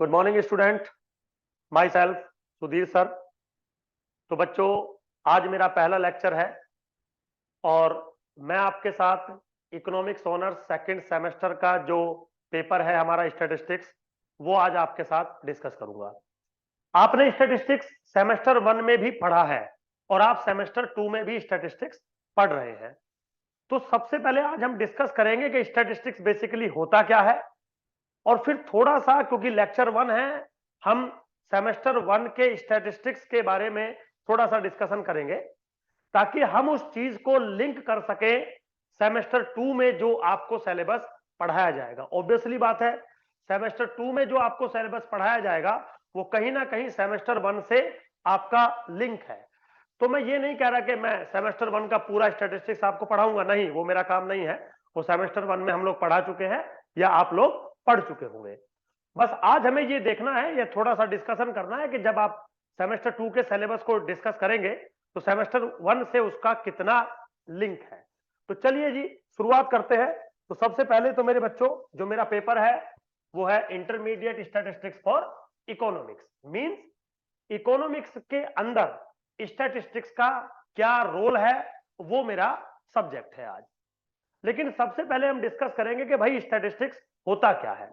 Good morning student, my self Sudhir sir. तो बच्चों, आज मेरा पहला लेक्चर है और मैं आपके साथ इकोनॉमिक्स ऑनर्स सेकंड सेमेस्टर का जो पेपर है हमारा स्टैटिस्टिक्स, वो आज आपके साथ डिस्कस करूंगा। आपने स्टैटिस्टिक्स सेमेस्टर 1 में भी पढ़ा है और आप सेमेस्टर 2 में भी स्टैटिस्टिक्स पढ़ रहे हैं। तो सबसे पहले आज हम डिस्कस करेंगे कि स्टैटिस्टिक्स बेसिकली होता क्या है, और फिर थोड़ा सा, क्योंकि लेक्चर 1 है, हम सेमेस्टर 1 के स्टैटिस्टिक्स के बारे में थोड़ा सा डिस्कशन करेंगे ताकि हम उस चीज को लिंक कर सके सेमेस्टर 2 में जो आपको सिलेबस पढ़ाया जाएगा। ऑब्वियसली बात है, सेमेस्टर 2 में जो आपको सिलेबस पढ़ाया जाएगा वो कहीं ना कहीं सेमेस्टर 1 से आपका लिंक है। तो मैं ये नहीं कह रहा कि मैं सेमेस्टर 1 का पूरा स्टैटिस्टिक्स आपको पढ़ाऊंगा, नहीं, वो मेरा काम नहीं है। वो सेमेस्टर 1 में हम लोग पढ़ा चुके हैं या आप लोग पढ़ चुके होंगे। बस आज हमें ये देखना है, ये थोड़ा सा डिस्कशन करना है कि जब आप सेमेस्टर 2 के सिलेबस को डिस्कस करेंगे तो सेमेस्टर 1 से उसका कितना लिंक है। तो चलिए जी, शुरुआत करते हैं। तो सबसे पहले तो मेरे बच्चों, जो मेरा पेपर है वो है intermediate statistics for economics. Means economics के अंदर स्टैटिस्टिक्स का क्या रोल है, वो मेरा सब्जेक्ट है आज। लेकिन सबसे पहले हम डिस्कस करेंगे कि भाई स्टैटिस्टिक्स होता क्या है।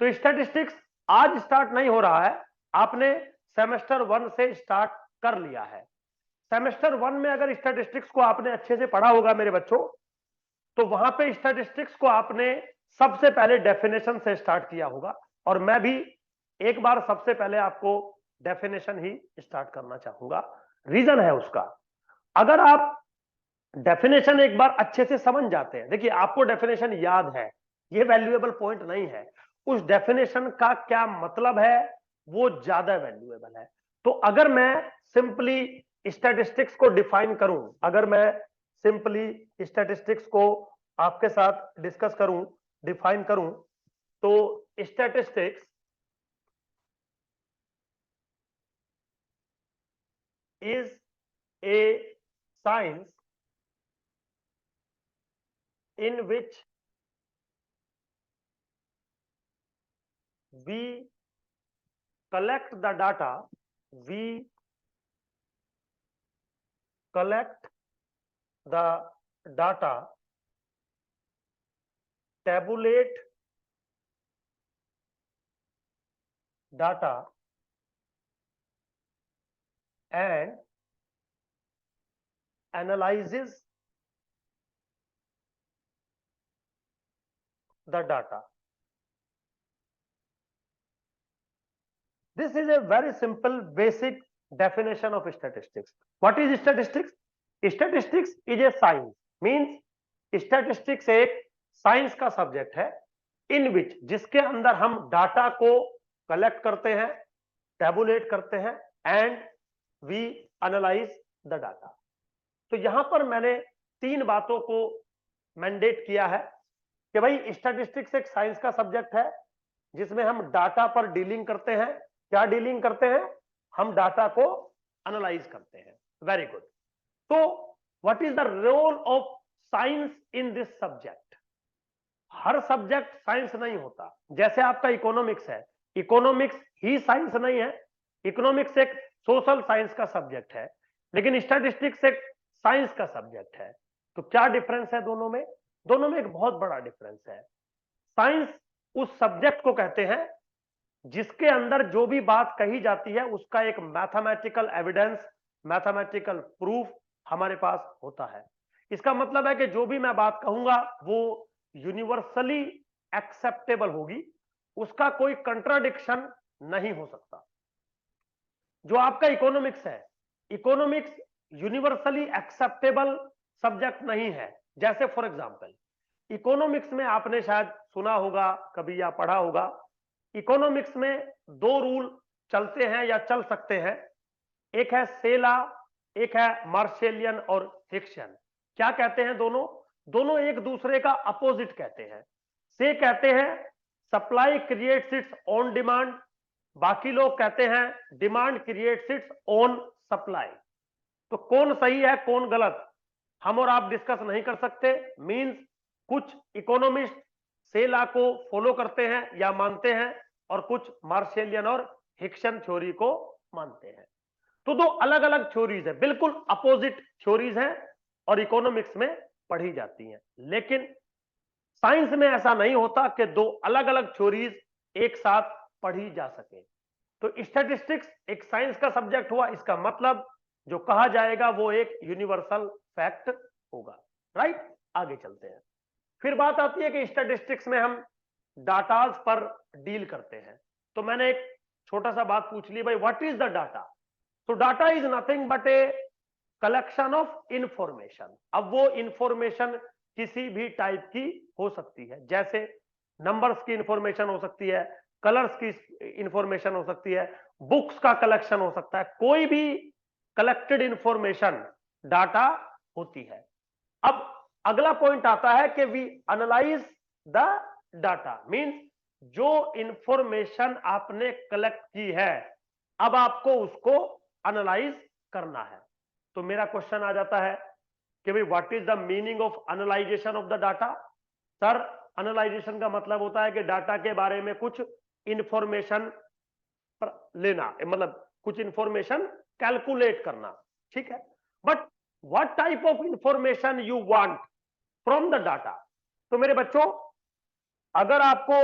तो स्टैटिस्टिक्स आज स्टार्ट नहीं हो रहा है, आपने सेमेस्टर 1 से स्टार्ट कर लिया है। सेमेस्टर 1 में अगर स्टैटिस्टिक्स को आपने अच्छे से पढ़ा होगा मेरे बच्चों, तो वहां पे स्टैटिस्टिक्स को आपने सबसे पहले डेफिनेशन से स्टार्ट किया होगा। और मैं भी एक बार सबसे पहले आपको डेफिनेशन ही स्टार्ट करना चाहूंगा। रीजन है उसका, अगर आप डेफिनेशन एक बार अच्छे से समझ जाते हैं, देखिए आपको डेफिनेशन याद है, ये वैल्यूएबल पॉइंट नहीं है, उस डेफिनेशन का क्या मतलब है वो ज्यादा वैल्यूएबल है। तो अगर मैं सिंपली स्टैटिस्टिक्स को डिफाइन करूं, अगर मैं सिंपली स्टैटिस्टिक्स को आपके साथ डिस्कस करूं, डिफाइन करूं, तो statistics is a science in which we collect the data, we collect the data, tabulate data, and analyzes the data. This is a very simple basic definition of statistics. What is statistics? Statistics is a science, means statistics एक science का subject है, इन विच, जिसके अंदर हम data को collect करते हैं, tabulate करते हैं, and we analyse the data. तो यहां पर मैंने तीन बातों को मैंडेट किया है कि भाई स्टैटिस्टिक्स एक साइंस का सब्जेक्ट है जिसमें हम डाटा पर डीलिंग करते हैं। क्या डीलिंग करते हैं? हम डाटा को एनालाइज करते हैं। Very good. तो what is the role of science in this subject? हर सब्जेक्ट साइंस नहीं होता। जैसे आपका इकोनॉमिक्स है, इकोनॉमिक्स ही साइंस नहीं है। इकोनॉमिक्स एक सोशल साइंस का सब्जेक्ट है, लेकिन स्टैटिस्टिक्स एक साइंस का सब्जेक्ट है। तो क्या डिफरेंस है दोनों में? दोनों में एक बहुत बड़ा डिफरेंस है। साइंस उस सब्जेक्ट को कहते हैं जिसके अंदर जो भी बात कही जाती है उसका एक मैथमेटिकल एविडेंस, मैथमेटिकल प्रूफ हमारे पास होता है। इसका मतलब है कि जो भी मैं बात कहूंगा वो यूनिवर्सली एक्सेप्टेबल होगी, उसका कोई कंट्राडिक्शन नहीं हो सकता। जो आपका इकोनॉमिक्स है, इकोनॉमिक्स यूनिवर्सली एक्सेप्टेबल सब्जेक्ट नहीं है। जैसे फॉर एग्जांपल, इकोनॉमिक्स में आपने शायद सुना होगा कभी या पढ़ा होगा, इकोनॉमिक्स में दो रूल चलते हैं या चल सकते हैं, एक है से लॉ, एक है मार्शेलियन और हिक्सन। क्या कहते हैं दोनों? दोनों एक दूसरे का अपोजिट कहते हैं। से कहते हैं supply creates its own demand, बाकी लोग कहते हैं demand creates its own supply. तो कौन सही है कौन गलत हम और आप डिस्कस नहीं कर सकते। मींस कुछ इकोनॉमिस्ट से लॉ को फॉलो करते हैं या मानते हैं, और कुछ मार्शेलियन और हिक्सन थ्योरी को मानते हैं। तो दो अलग अलग थ्योरीज है, बिल्कुल अपोजिट थ्योरीज हैं और इकोनॉमिक्स में पढ़ी जाती हैं। लेकिन साइंस में ऐसा नहीं होता कि दो अलग अलग थ्योरीज एक साथ पढ़ी जा सके। तो स्टैटिस्टिक्स एक साइंस का सब्जेक्ट हुआ, इसका मतलब जो कहा जाएगा वो एक यूनिवर्सल फैक्ट होगा, राइट। आगे चलते हैं। फिर बात आती है कि स्टैटिस्टिक्स में हम डाटाज पर डील करते हैं। तो मैंने एक छोटा सा बात पूछ ली, भाई व्हाट इज द डाटा। तो data is nothing but a collection of information. अब वो इंफॉर्मेशन किसी भी टाइप की हो सकती है, जैसे नंबर्स की इंफॉर्मेशन हो सकती है, कलर्स की इंफॉर्मेशन हो सकती है, बुक्स का कलेक्शन हो सकता है, कोई भी कलेक्टेड इंफॉर्मेशन डाटा होती है। अब अगला पॉइंट आता है कि we analyse the data, means जो इंफॉर्मेशन आपने कलेक्ट की है अब आपको उसको एनालाइज करना है। तो मेरा क्वेश्चन आ जाता है कि भाई what is the meaning of analysation of the data. Sir, analysation का मतलब होता है कि डाटा के बारे में कुछ इंफॉर्मेशन लेना, मतलब कुछ इंफॉर्मेशन कैलकुलेट करना, ठीक है। But what type of information you want from the data. तो मेरे बच्चों, अगर आपको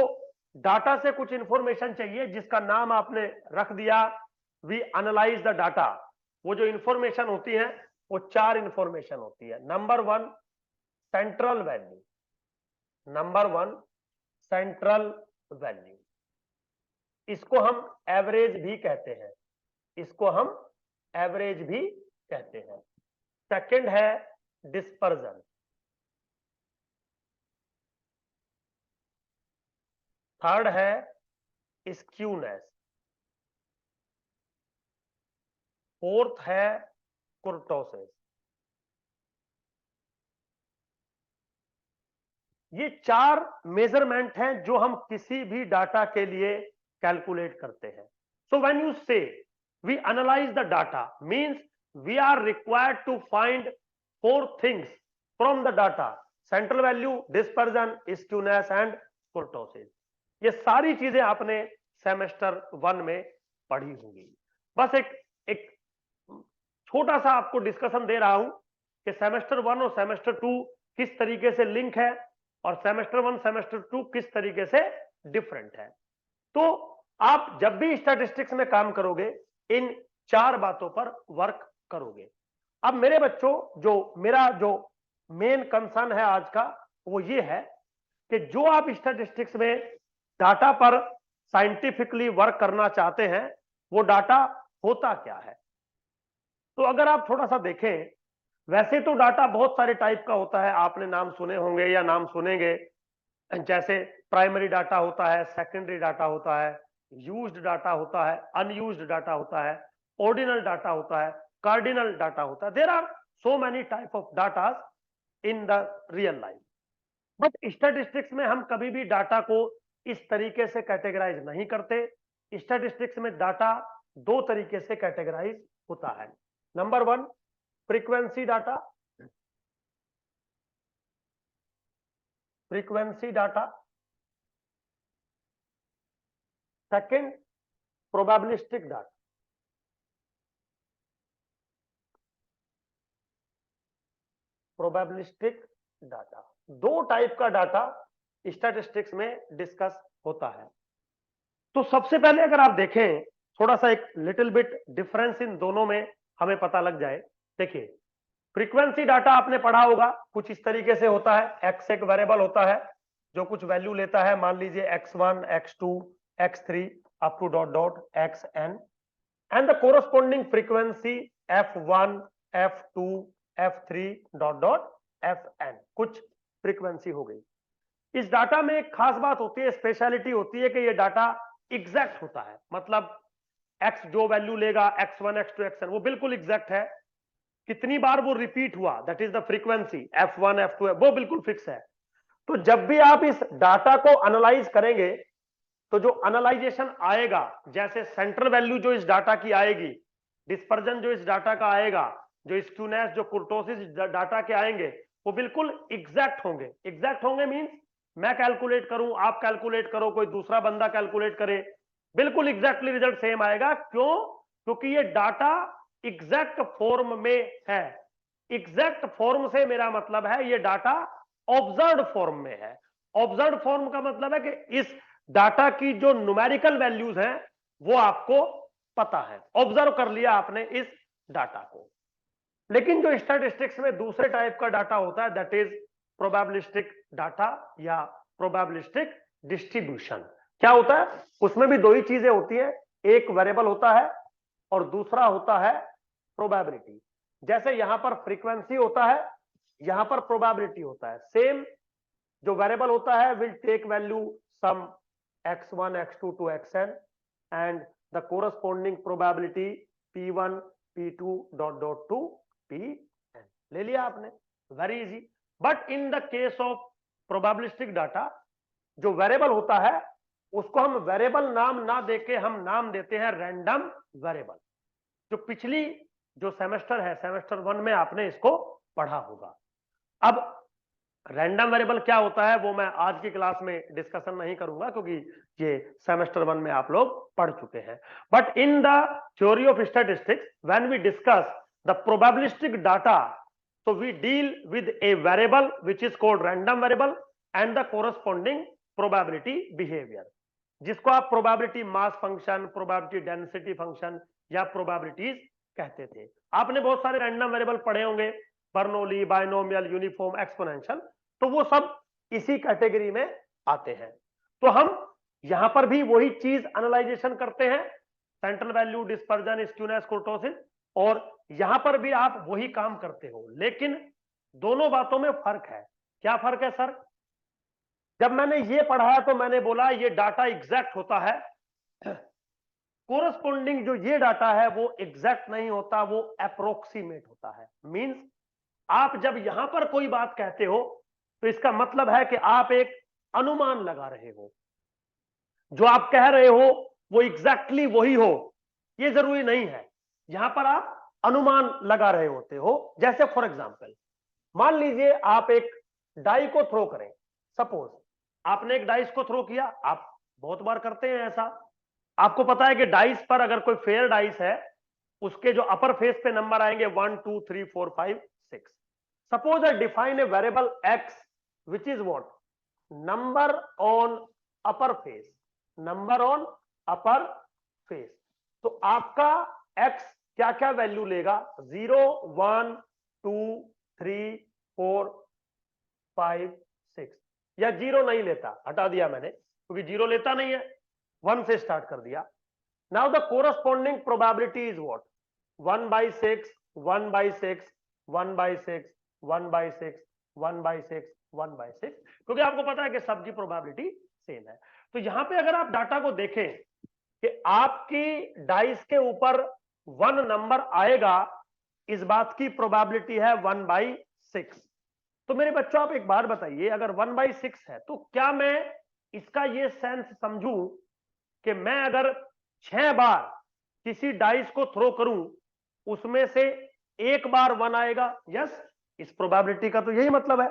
डाटा से कुछ इंफॉर्मेशन चाहिए जिसका नाम आपने रख दिया वी एनालाइज द डाटा, वो जो इंफॉर्मेशन होती है वो चार इंफॉर्मेशन होती है। Number one, central value. Number one, central value, इसको हम एवरेज भी कहते हैं, इसको हम एवरेज भी कहते हैं। सेकंड है डिस्पर्जन। थर्ड है स्क्यूनेस। फोर्थ है कुर्टोसिस। ये चार मेजरमेंट हैं जो हम किसी भी डाटा के लिए कैलकुलेट करते हैं। So when you say we analyse the data means we are required to find four things from the data: central value, dispersion, skewness and kurtosis. ये सारी चीजें आपने सेमेस्टर 1 में पढ़ी होंगी। बस एक छोटा सा आपको डिस्कशन दे रहा हूं कि सेमेस्टर 1 और सेमेस्टर 2 किस तरीके से लिंक है और सेमेस्टर 1 सेमेस्टर 2 किस तरीके से डिफरेंट है। तो आप जब भी स्टैटिस्टिक्स में काम करोगे इन चार बातों पर वर्क करोगे। अब मेरे बच्चों, मेरा जो मेन कंसर्न है आज का वो ये है कि जो आप स्टैटिस्टिक्स में डाटा पर साइंटिफिकली वर्क करना चाहते हैं वो डाटा होता क्या है। तो अगर आप थोड़ा सा देखें, वैसे तो डाटा बहुत सारे टाइप का होता है, आपने नाम सुने होंगे या नाम सुनेंगे। जैसे प्राइमरी डाटा होता है, सेकेंडरी डाटा होता है, यूज्ड डाटा होता है, अनयूज्ड डाटा होता है, ऑर्डिनल डाटा होता है, कार्डिनल डाटा होता है। There are so many type of data in the real life. But statistics में हम कभी भी डाटा को इस तरीके से कैटेगराइज नहीं करते। स्टैटिस्टिक्स में डाटा दो तरीके से कैटेगराइज होता है। Number one, frequency data. Frequency data. Second, probabilistic data. Probabilistic data, दो टाइप का डाटा स्टैटिस्टिक्स में डिस्कस होता है। तो सबसे पहले अगर आप देखें, थोड़ा सा एक लिटिल बिट डिफरेंस इन दोनों में हमें पता लग जाए। देखिए, फ्रीक्वेंसी डाटा आपने पढ़ा होगा, कुछ इस तरीके से होता है। एक्स एक वेरिएबल होता है जो कुछ वैल्यू लेता है, मान लीजिए x1, x2, x3 up to dot dot xn, and the corresponding frequency f1, f2, f3 dot dot fn, कुछ फ्रीक्वेंसी हो गई। इस डाटा में एक खास बात होती है, स्पेशलिटी होती है कि ये डाटा एग्जैक्ट होता है। मतलब x जो वैल्यू लेगा, x1, x2, xn, वो बिल्कुल एग्जैक्ट है। कितनी बार वो रिपीट हुआ, that is the frequency f1, f2, वो बिल्कुल फिक्स है। तो जब भी आप इस डाटा को एनालाइज करेंगे तो जो एनालाइजेशन आएगा, जैसे सेंट्रल वैल्यू जो इस डाटा की आएगी, डिस्पर्जन जो इस डाटा का आएगा, जो स्क्यूनेस, जो कुर्टोसिस डाटा के आएंगे, वो बिल्कुल एग्जैक्ट होंगे। एग्जैक्ट होंगे मींस मैं कैलकुलेट करूं, आप कैलकुलेट करो, कोई दूसरा बंदा कैलकुलेट करे, बिल्कुल एग्जैक्टली रिजल्ट सेम आएगा। क्यों? क्योंकि ये डाटा एग्जैक्ट फॉर्म में है। एग्जैक्ट फॉर्म से मेरा मतलब है ये डाटा ऑब्जर्व्ड फॉर्म में है। ऑब्जर्व्ड फॉर्म का मतलब है कि इस डाटा की जो न्यूमेरिकल वैल्यूज हैं वो आपको पता है, ऑब्जर्व कर लिया आपने इस डाटा को। लेकिन जो स्टैटिस्टिक्स में दूसरे टाइप का डाटा होता है दैट इज प्रोबेबिलिस्टिक डाटा या प्रोबेबिलिस्टिक डिस्ट्रीब्यूशन। क्या होता है? उसमें भी दो ही चीजें होती हैं, एक वेरिएबल होता है और दूसरा होता है प्रोबेबिलिटी। जैसे यहां पर फ्रीक्वेंसी होता है, यहां पर प्रोबेबिलिटी होता है। सेम जो वेरिएबल होता है will take value some x1 x2 to xn and the corresponding probability p1 p2 dot dot to pn। ले लिया आपने, very easy. But in the case of probabilistic data जो वेरिएबल होता है उसको हम वेरिएबल नाम ना देके हम नाम देते हैं रैंडम वेरिएबल। जो पिछली जो सेमेस्टर है, सेमेस्टर 1 में आपने इसको पढ़ा होगा। अब रैंडम वेरिएबल क्या होता है वो मैं आज की क्लास में डिस्कशन नहीं करूंगा क्योंकि ये सेमेस्टर 1 में आप लोग पढ़ चुके हैं। But in the theory of statistics when we discuss the probabilistic data, so we deal with a variable which is called random variable and the corresponding probability behavior, जिसको आप probability mass function, probability density function या probabilities कहते थे। आपने बहुत सारे random variable पढ़े होंगे, बर्नौली, बाइनोमियल, यूनिफॉर्म, एक्सपोनेंशियल, तो वो सब इसी कैटेगरी में आते हैं। तो हम यहां पर भी वही चीज एनालाइजेशन करते हैं, सेंट्रल वैल्यू, डिस्पर्जन, स्क्यूनेस, कुर्टोसिस, और यहां पर भी आप वही काम करते हो। लेकिन दोनों बातों में फर्क है। क्या फर्क है सर? जब मैंने ये पढ़ाया तो मैंने बोला ये डाटा एग्जैक्ट होता है, कोरस्पोंडिंग जो ये डाटा है वो एग्जैक्ट नहीं होता, वो अप्रोक्सीमेट होता है। मींस आप जब यहां पर कोई बात कहते हो तो इसका मतलब है कि आप एक अनुमान लगा रहे हो, जो आप कह रहे हो वो एग्जैक्टली वही हो ये जरूरी नहीं है। यहां पर आप अनुमान लगा रहे होते हो। जैसे फॉर एग्जांपल मान लीजिए आप एक डाई को थ्रो करें। सपोज आपने एक डाइस को थ्रो किया, आप बहुत बार करते हैं ऐसा। आपको पता है कि डाइस पर अगर कोई फेयर डाइस है उसके जो अपर फेस पे नंबर आएंगे 1 2 3 4 5 6। Suppose I define a variable x which is what? Number on upper face, number on upper face. तो आपका x क्या क्या वैल्यू लेगा? 0 1 2 3 4 5 6, या 0 नहीं लेता, हटा दिया मैंने क्योंकि 0 लेता नहीं है, 1 से स्टार्ट कर दिया। Now the corresponding probability is what? 1/6 1/6 1/6 1/6 1/6 1/6, क्योंकि आपको पता है कि सबकी प्रोबेबिलिटी सेम है। तो यहां पे अगर आप डाटा को देखें कि आपकी डाइस के ऊपर 1 नंबर आएगा, इस बात की प्रोबेबिलिटी है 1/6। तो मेरे बच्चों आप एक बात बताइए, अगर 1/6 है तो क्या मैं इसका ये सेंस समझूं कि मैं अगर 6 बार किसी डाइस को थ्रो करूं उसमें से एक बार 1 आएगा? यस, इस प्रोबेबिलिटी का तो यही मतलब है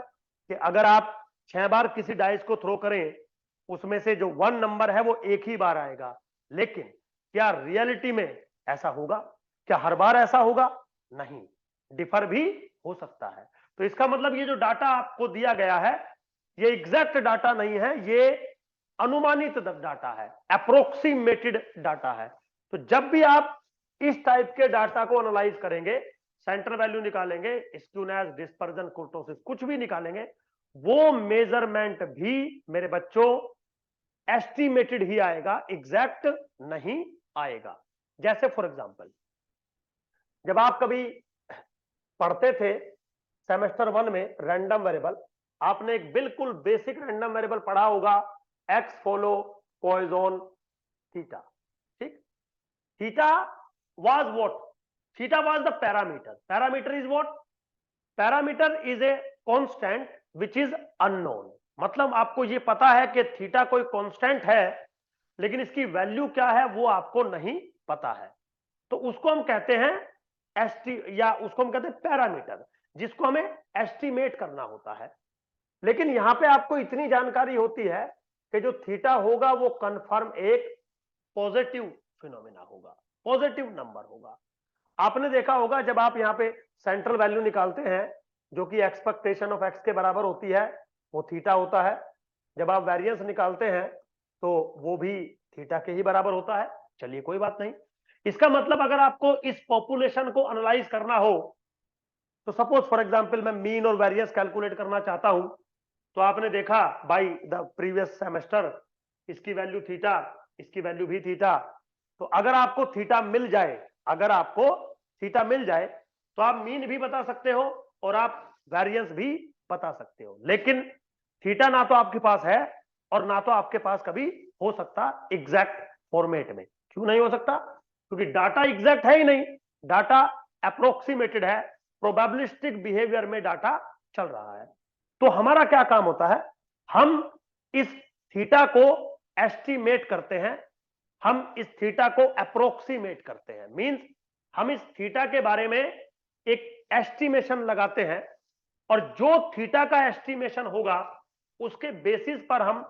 कि अगर आप 6 बार किसी डाइस को थ्रो करें उसमें से जो 1 नंबर है वो एक ही बार आएगा। लेकिन क्या रियलिटी में ऐसा होगा? क्या हर बार ऐसा होगा? नहीं, डिफर भी हो सकता है। तो इसका मतलब ये जो डाटा आपको दिया गया है ये एग्जैक्ट डाटा नहीं है, ये अनुमानित डाटा है, अप्रोक्सीमेटेड डाटा है। तो जब भी आप इस टाइप के डाटा को एनालाइज करेंगे, सेंटर वैल्यू निकालेंगे, स्क्यूनेस, डिस्पर्जन, कुर्टोसिस, कुछ भी निकालेंगे, वो मेजरमेंट भी मेरे बच्चों एस्टिमेटेड ही आएगा, एग्जैक्ट नहीं आएगा। जैसे फॉर एग्जांपल जब आप कभी पढ़ते थे सेमेस्टर 1 में रैंडम वेरिएबल, आपने एक बिल्कुल बेसिक रैंडम वेरिएबल पढ़ा होगा, एक्स फॉलो पॉइजन थीटा। ठीक, theta was what? Theta was the parameter. Parameter is what? Parameter is a constant which is unknown. मतलब आपको ये पता है कि थीटा कोई कांस्टेंट है लेकिन इसकी वैल्यू क्या है वो आपको नहीं पता है। तो उसको हम कहते हैं या उसको हम कहते हैं पैरामीटर, जिसको हमें एस्टिमेट करना होता है। लेकिन यहां पे आपको इतनी जानकारी होती है कि जो थीटा होगा वो कंफर्म एक पॉजिटिव फिनोमेना होगा, पॉजिटिव नंबर होगा। आपने देखा होगा जब आप यहाँ पे सेंट्रल वैल्यू निकालते हैं जो कि एक्सपेक्टेशन ऑफ एक्स के बराबर होती है, वो थीटा होता है। जब आप वेरिएंस निकालते हैं तो वो भी थीटा के ही बराबर होता है। चलिए कोई बात नहीं। इसका मतलब अगर आपको इस पॉपुलेशन को एनालाइज करना हो तो सपोज फॉर एग्जांपल मैं मीन और वेरिएंस कैलकुलेट करना चाहता हूं, तो आपने देखा बाय द प्रीवियस सेमेस्टर इसकी वैल्यू थीटा, इसकी वैल्यू भी थीटा। तो अगर आपको थीटा मिल जाए, अगर आपको थीटा मिल जाए तो आप मीन भी बता सकते हो और आप वेरिएंस भी बता सकते हो। लेकिन थीटा ना तो आपके पास है और ना तो आपके पास कभी हो सकता एग्जैक्ट फॉर्मेट में। क्यों नहीं हो सकता? क्योंकि डाटा एग्जैक्ट है ही नहीं, डाटा अप्रोक्सीमेटेड है, प्रोबेबिलिस्टिक बिहेवियर में डाटा चल रहा है। तो हमारा क्या काम होता है, हम इस थीटा को एस्टिमेट करते हैं, हम इस थीटा को अप्रोक्सीमेट करते हैं। मींस हम इस थीटा के बारे में एक एस्टिमेशन लगाते हैं और जो थीटा का एस्टिमेशन होगा उसके बेसिस पर हम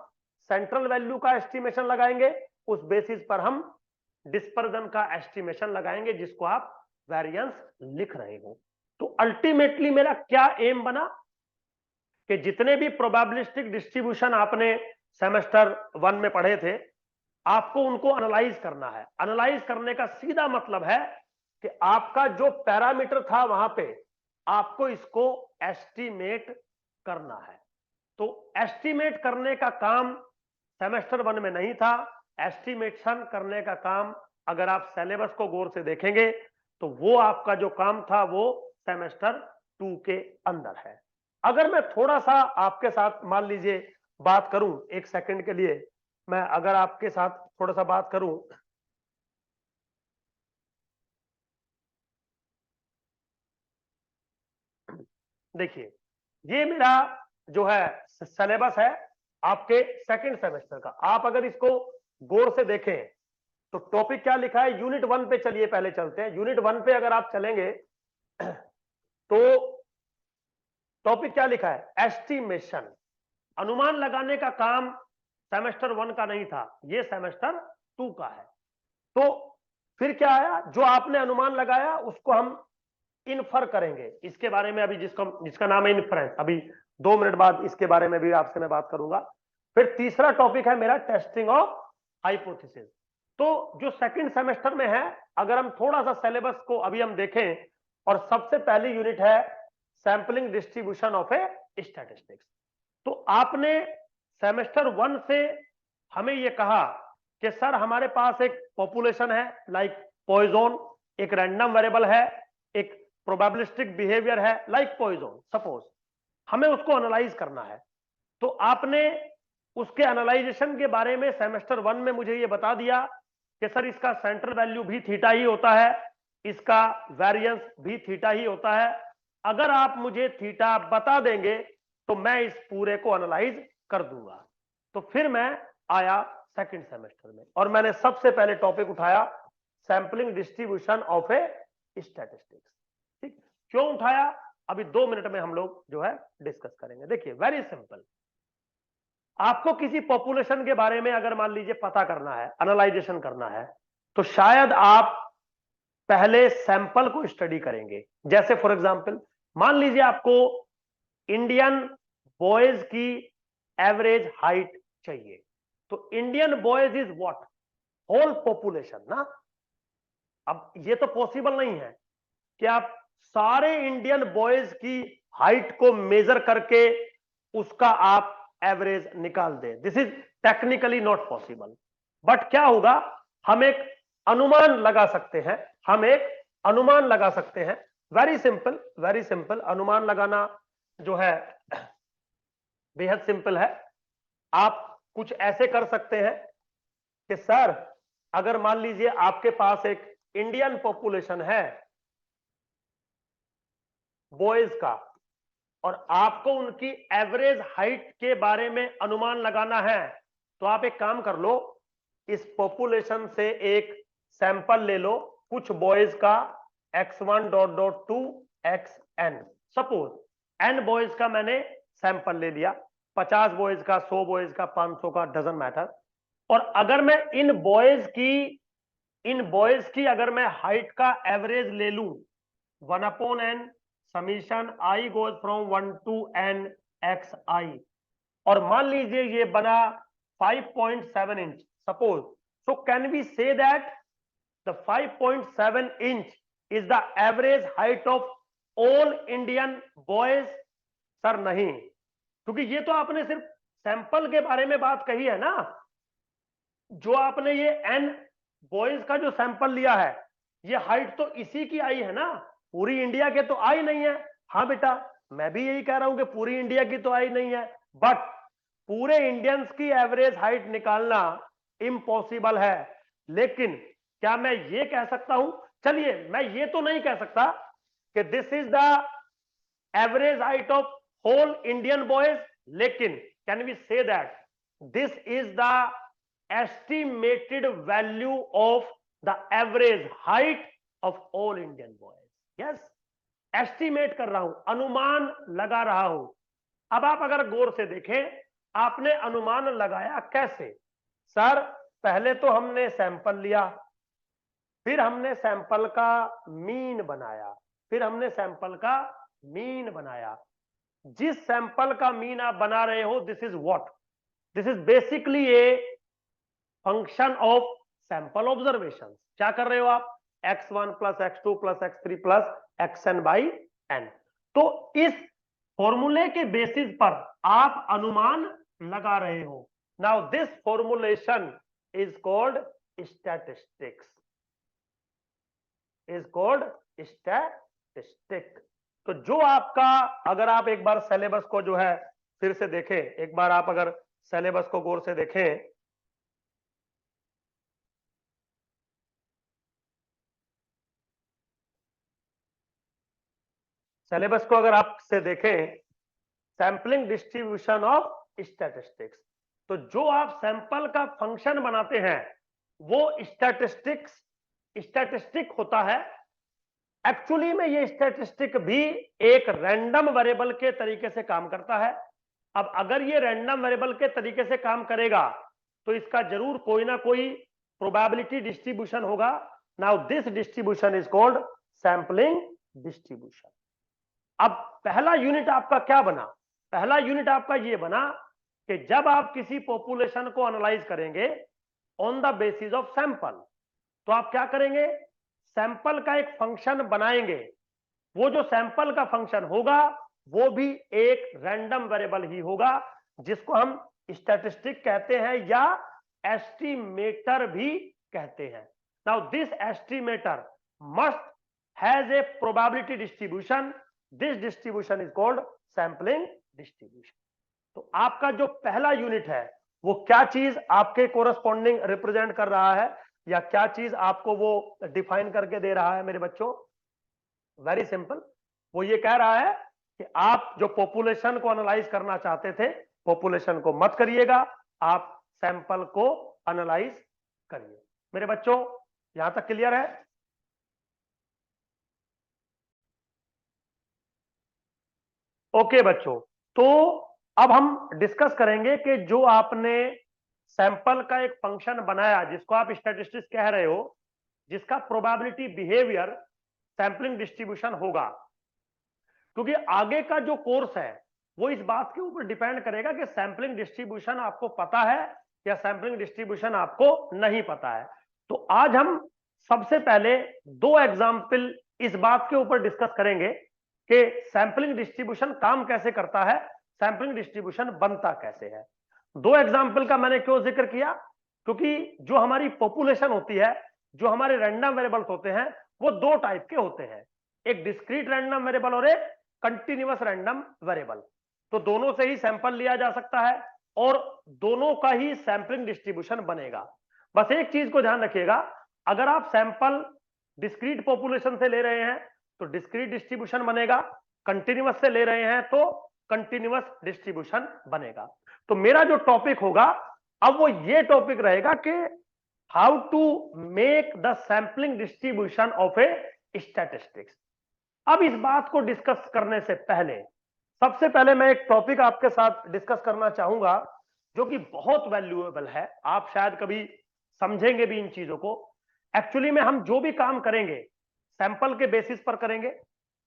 सेंट्रल वैल्यू का एस्टिमेशन लगाएंगे, उस बेसिस पर हम डिस्पर्जन का एस्टिमेशन लगाएंगे जिसको आप वेरिएंस लिख रहे हो। तो अल्टीमेटली मेरा क्या एम बना कि जितने भी प्रोबेबिलिस्टिक डिस्ट्रीब्यूशन आपने सेमेस्टर 1 में पढ़े थे आपको उनको एनालाइज करना है। एनालाइज करने का सीधा मतलब है कि आपका जो पैरामीटर था वहां पे आपको इसको एस्टिमेट करना है। तो एस्टिमेट करने का काम सेमेस्टर 1 में नहीं था। एस्टिमेशन करने का काम अगर आप सिलेबस को गौर से देखेंगे तो वो आपका जो काम था वो सेमेस्टर 2 के अंदर है। अगर मैं थोड़ा सा आपके साथ मान लीजिए बात करूं, एक सेकंड के लिए मैं अगर आपके साथ थोड़ा सा बात करूं, देखिए ये मेरा जो है सिलेबस है आपके सेकंड सेमेस्टर का। आप अगर इसको गौर से देखें तो टॉपिक क्या लिखा है, यूनिट 1 पे चलिए पहले चलते हैं। यूनिट 1 पे अगर आप चलेंगे तो टॉपिक क्या लिखा है, एस्टिमेशन। अनुमान लगाने का काम सेमेस्टर 1 का नहीं था, ये सेमेस्टर 2 का है। तो फिर क्या आया, जो आपने अनुमान लगाया उसको हम इन्फर करेंगे। इसके बारे में अभी जिसका नाम है इन्फ्रेंस, अभी 2 मिनट बाद इसके बारे में भी आपसे मैं बात करूंगा। फिर तीसरा टॉपिक है मेरा टेस्टिंग ऑफ हाइपोथेसिस। तो जो सेकंड सेमेस्टर में है, अगर हम थोड़ा सा सिलेबस को अभी हम देखें, और सबसे पहली यूनिट है sampling distribution of a statistics. तो आपने सेमेस्टर 1 से हमें यह कहा कि सर हमारे पास एक पॉपुलेशन है लाइक पॉइजन, एक रैंडम वेरिएबल है, एक प्रोबेबिलिस्टिक बिहेवियर है लाइक पॉइजन सपोज, हमें उसको एनालाइज करना है। तो आपने उसके एनालाइजेशन के बारे में सेमेस्टर 1 में मुझे ये बता दिया कि सर इसका सेंट्रल वैल्यू भी थीटा ही होता है, इसका वेरिएंस भी थीटा ही होता है। अगर आप मुझे थीटा बता देंगे तो मैं इस पूरे को एनालाइज कर दूंगा। तो फिर मैं आया सेकंड सेमेस्टर में और मैंने सबसे पहले टॉपिक उठाया sampling distribution of a statistics. ठीक, क्यों उठाया अभी 2 मिनट में हम लोग जो है डिस्कस करेंगे। देखिए वेरी सिंपल, आपको किसी पॉपुलेशन के बारे में अगर मान लीजिए पता करना है, एनालाइजेशन करना है, तो शायद आप पहले सैंपल को स्टडी करेंगे। जैसे फॉर एग्जांपल मान लीजिए आपको इंडियन बॉयज की एवरेज हाइट चाहिए, तो Indian boys is what, whole population ना। अब ये तो पॉसिबल नहीं है कि आप सारे इंडियन बॉयज की हाइट को मेजर करके उसका आप एवरेज निकाल दें। This is technically not possible. But क्या होगा, हम एक अनुमान लगा सकते हैं, हम एक अनुमान लगा सकते हैं। Very simple, very simple. अनुमान लगाना जो है बेहद सिंपल है। आप कुछ ऐसे कर सकते हैं कि सर अगर मान लीजिए आपके पास एक इंडियन पॉपुलेशन है बॉयज का और आपको उनकी एवरेज हाइट के बारे में अनुमान लगाना है, तो आप एक काम कर लो, इस पॉपुलेशन से एक सैंपल ले लो कुछ बॉयज का x1 dot dot to xn। Suppose n boys का मैंने सैंपल ले लिया, 50 बॉयज का, 100 बॉयज का, 500 का, डजंट मैटर। और अगर मैं इन बॉयज की अगर मैं हाइट का एवरेज ले लूं 1/n summation I goes from 1 to n xi, और मान लीजिए ये बना 5.7 inch suppose, so can we say that the 5.7 inch is the average height of all Indian boys? Sir नहीं, क्योंकि ये तो आपने सिर्फ सैंपल के बारे में बात कही है ना। जो आपने ये n बॉयज का जो सैंपल लिया है, ये हाइट तो इसी की आई है ना, पूरी इंडिया के तो आई नहीं है। हाँ बेटा, मैं भी यही कह रहा हूं कि पूरी इंडिया की तो आई नहीं है, बट पूरे इंडियंस की एवरेज हाइट निकालना इम्पॉसिबल है। लेकिन क्या मैं ये कह सकता हूं, चलिए मैं ये तो नहीं कह सकता कि this is the average height of whole Indian boys, लेकिन can we say that this is the estimated value of the average height of all Indian boys? yes, estimate कर रहा हूं, अनुमान लगा रहा हूं। अब आप अगर गौर से देखें, आपने अनुमान लगाया कैसे? सर पहले तो हमने सैंपल लिया, फिर हमने सैंपल का मीन बनाया, फिर हमने सैंपल का मीन बनाया। जिस सैंपल का मीन आप बना रहे हो, this is what, this is basically a function of sample observation. क्या कर रहे हो आप? x1 plus x2 plus x3 plus xn by n। तो इस फॉर्मूले के बेसिस पर आप अनुमान लगा रहे हो। Now this formulation is called statistics, is called statistic. तो जो आपका, अगर आप एक बार सिलेबस को जो है फिर से देखें, एक बार आप अगर सिलेबस को गौर से देखें, सिलेबस को अगर आप से देखें, सैंपलिंग डिस्ट्रीब्यूशन ऑफ स्टैटिस्टिक्स, तो जो आप सैंपल का फंक्शन बनाते हैं वो स्टैटिस्टिक होता है। एक्चुअली में ये स्टैटिस्टिक भी एक रैंडम वेरिएबल के तरीके से काम करता है। अब अगर ये रैंडम वेरिएबल के तरीके से काम करेगा तो इसका जरूर कोई ना कोई प्रोबेबिलिटी डिस्ट्रीब्यूशन होगा। Now this distribution is called sampling distribution. अब पहला यूनिट आपका क्या बना? पहला यूनिट आपका ये बना कि जब आप किसी पॉपुलेशन को एनालाइज करेंगे on the basis of sample, तो आप क्या करेंगे? सैंपल का एक फंक्शन बनाएंगे। वो जो सैंपल का फंक्शन होगा वो भी एक रैंडम वेरिएबल ही होगा, जिसको हम स्टैटिस्टिक कहते हैं या एस्टिमेटर भी कहते हैं। Now this estimator must has a probability distribution, this distribution is called sampling distribution. तो आपका जो पहला यूनिट है वो क्या चीज आपके कोरस्पॉन्डिंग रिप्रेजेंट कर रहा है, या क्या चीज आपको वो डिफाइन करके दे रहा है मेरे बच्चों? वेरी सिंपल, वो ये कह रहा है कि आप जो पॉपुलेशन को एनालाइज करना चाहते थे, पॉपुलेशन को मत करिएगा, आप सैंपल को एनालाइज करिए। मेरे बच्चों यहां तक क्लियर है? ओके बच्चों, तो अब हम डिस्कस करेंगे कि जो आपने सैंपल का एक फंक्शन बनाया जिसको आप स्टैटिस्टिक्स कह रहे हो, जिसका प्रोबेबिलिटी बिहेवियर सैंपलिंग डिस्ट्रीब्यूशन होगा, क्योंकि आगे का जो कोर्स है वो इस बात के ऊपर डिपेंड करेगा कि सैंपलिंग डिस्ट्रीब्यूशन आपको पता है या सैंपलिंग डिस्ट्रीब्यूशन आपको नहीं पता है। तो आज हम सबसे पहले दो एग्जाम्पल इस बात के ऊपर डिस्कस करेंगे कि सैंपलिंग डिस्ट्रीब्यूशन काम कैसे करता है, सैंपलिंग डिस्ट्रीब्यूशन बनता कैसे है। दो एग्जाम्पल का मैंने क्यों जिक्र किया? क्योंकि जो हमारी पॉपुलेशन होती है, जो हमारे रैंडम वेरिएबल्स होते हैं, वो दो टाइप के होते हैं, एक डिस्क्रीट रैंडम वेरिएबल और एक कंटिन्यूअस रैंडम वेरिएबल। तो दोनों से ही सैंपल लिया जा सकता है और दोनों का ही सैंपलिंग डिस्ट्रीब्यूशन बनेगा। बस एक चीज को ध्यान रखिएगा, अगर आप सैंपल डिस्क्रीट पॉपुलेशन से ले रहे हैं तो डिस्क्रीट डिस्ट्रीब्यूशन बनेगा, कंटिन्यूअस से ले रहे हैं तो कंटिन्यूअस डिस्ट्रीब्यूशन बनेगा। तो मेरा जो टॉपिक होगा अब वो ये टॉपिक रहेगा कि how to make the sampling distribution of a statistics. अब इस बात को डिस्कस करने से पहले सबसे पहले मैं एक टॉपिक आपके साथ डिस्कस करना चाहूंगा जो कि बहुत वैल्यूएबल है, आप शायद कभी समझेंगे भी इन चीजों को। एक्चुअली में हम जो भी काम करेंगे सैंपल के बेसिस पर करेंगे।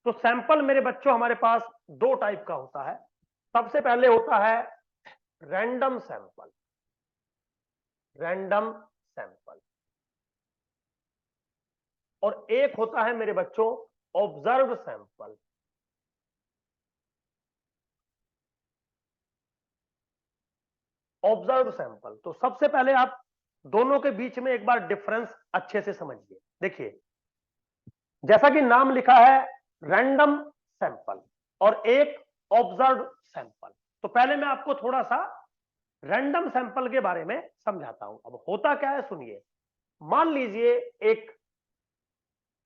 तो सैंपल मेरे बच्चों हमारे पास दो टाइप का होता है। सबसे पहले होता है रैंडम सैंपल, रैंडम सैंपल, और एक होता है मेरे बच्चों ऑब्जर्व सैंपल। ऑब्जर्व सैंपल, तो सबसे पहले आप दोनों के बीच में एक बार डिफरेंस अच्छे से समझिए। देखिए, जैसा कि नाम लिखा है रैंडम सैंपल और एक ऑब्जर्व सैंपल। तो पहले मैं आपको थोड़ा सा रैंडम सैंपल के बारे में समझाता हूं। अब होता क्या है सुनिए। मान लीजिए एक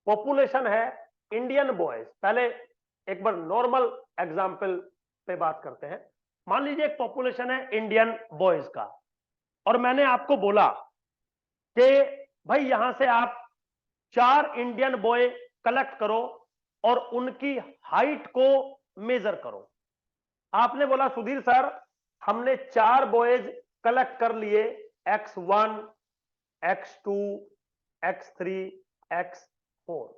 पॉपुलेशन है इंडियन बॉयज। पहले एक बार नॉर्मल एग्जांपल पे बात करते हैं। मान लीजिए एक पॉपुलेशन है इंडियन बॉयज का, और मैंने आपको बोला कि भाई यहां से आप 4 इंडियन बॉय कलेक्ट करो और उनकी हाइट को मेजर करो। आपने बोला सुधीर सर हमने 4 बॉयज कलेक्ट कर लिए, X1, X2, X3, X4।